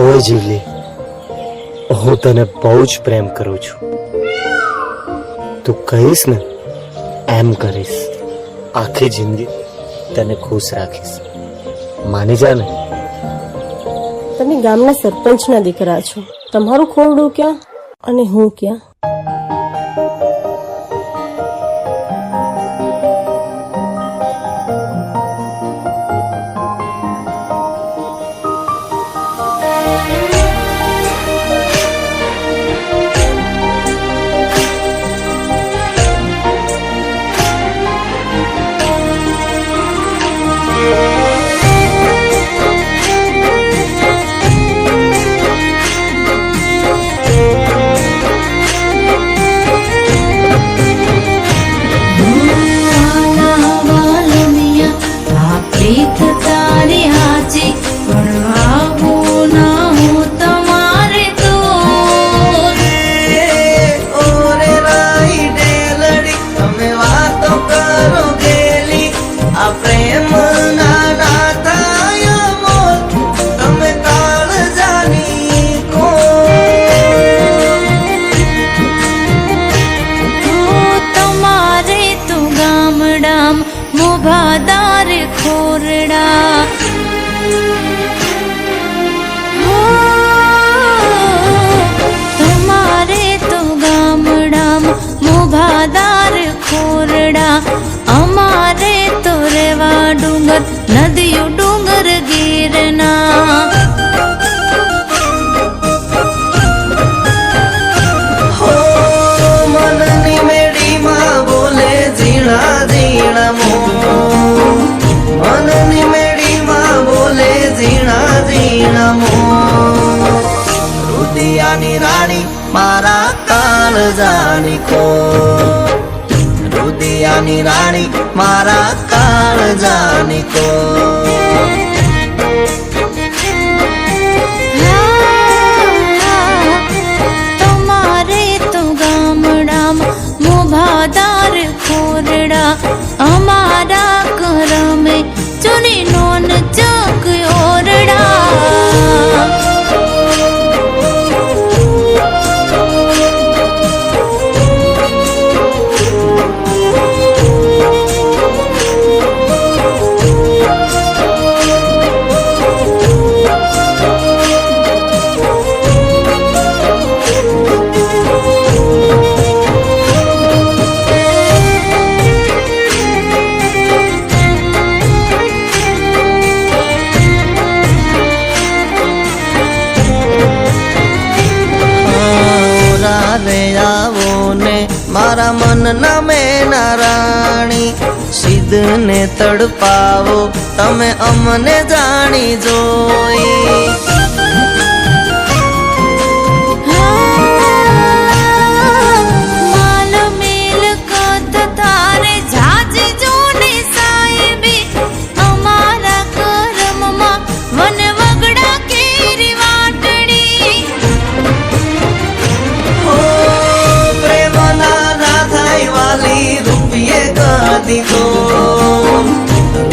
ઓય જીવલી, હું તને બહુ જ પ્રેમ કરું છું. તું કહીશ ને એમ કરીશ. આખી જિંદગી તને ખુશ રાખીશ. માની જા ને. તમે ગામના સરપંચના દીકરા છો. તમારું ખોરડું ક્યાં અને હું ક્યાં? મોભાદાર ખોરડા તમારે તો ગામડામાં મોભાદાર ખોરડા, અમારે તો રેવા ડુંગર નદીઓ ડુંગર ગીરના. મનની મેડીમાં બોલે ઝીણા ઝીણા મોર. રુદિયાની રાણી મારા કાળજાની ખોર. રુદિયાની રાણી મારા કાળજાની ખોર. તમારે તો ગામડામાં મોભાદાર ખોરડા, અમારા કરમે ચૂની નોન ચક ઓરડા. મારા મનના મેના રાણી, સિદ્ધને તડપાવો તમે અમને જાણી જોઈ. માલ મેલ કત તારે જાજી જોને સાહેબી, અમારા કરમમાં વન વગડા કેરી વાટડી. રૂપિયે ગાદી દો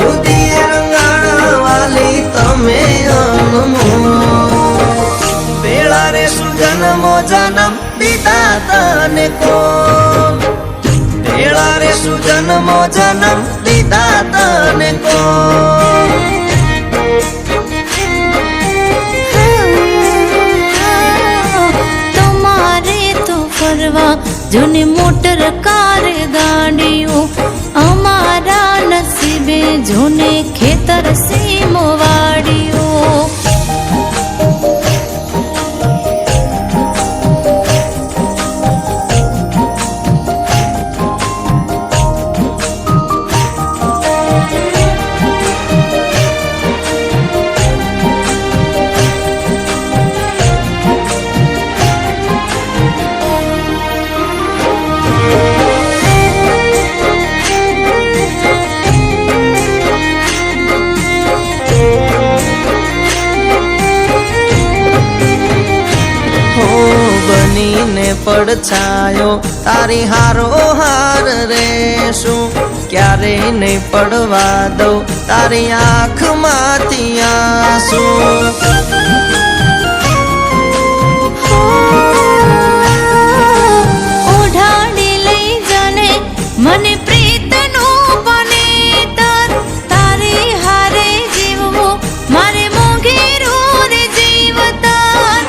રુદિયે રંગાણા વાલી તમે અનમોલ. પેલા રે સુજન્મો જન્મ દીધા તને કોણ. પેલા રે સુજન્મો જન્મ દીધા તને કોણ. તમારે તો ફરવા જૂની મોટર કાર ગાડીઓ, અમારા નસીબે જૂને ખેતર સીમો વાડીઓ. બનીને પડછાયો તારી હારો હાર રેશું ક્યારેય નહીં પડવા દઉં તારી આંખમાંથી આંસુ ઓઢાડી લઈ જાને મને પ્રીતનું બનેતર તારી હારે જીવવું મારે મોંઘેરું રે જીવતર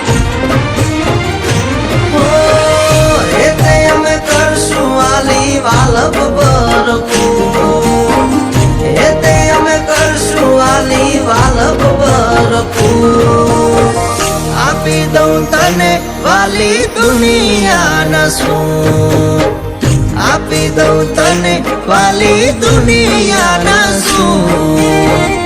એ તે અમે કરશું વાલી વાલપ બરકું એ તે અમે કરશું વાલી વાલપ બરકું આપી દઉં તને વાલી દુનિયાના શું આપી દઉં તને વાલી દુનિયાના શું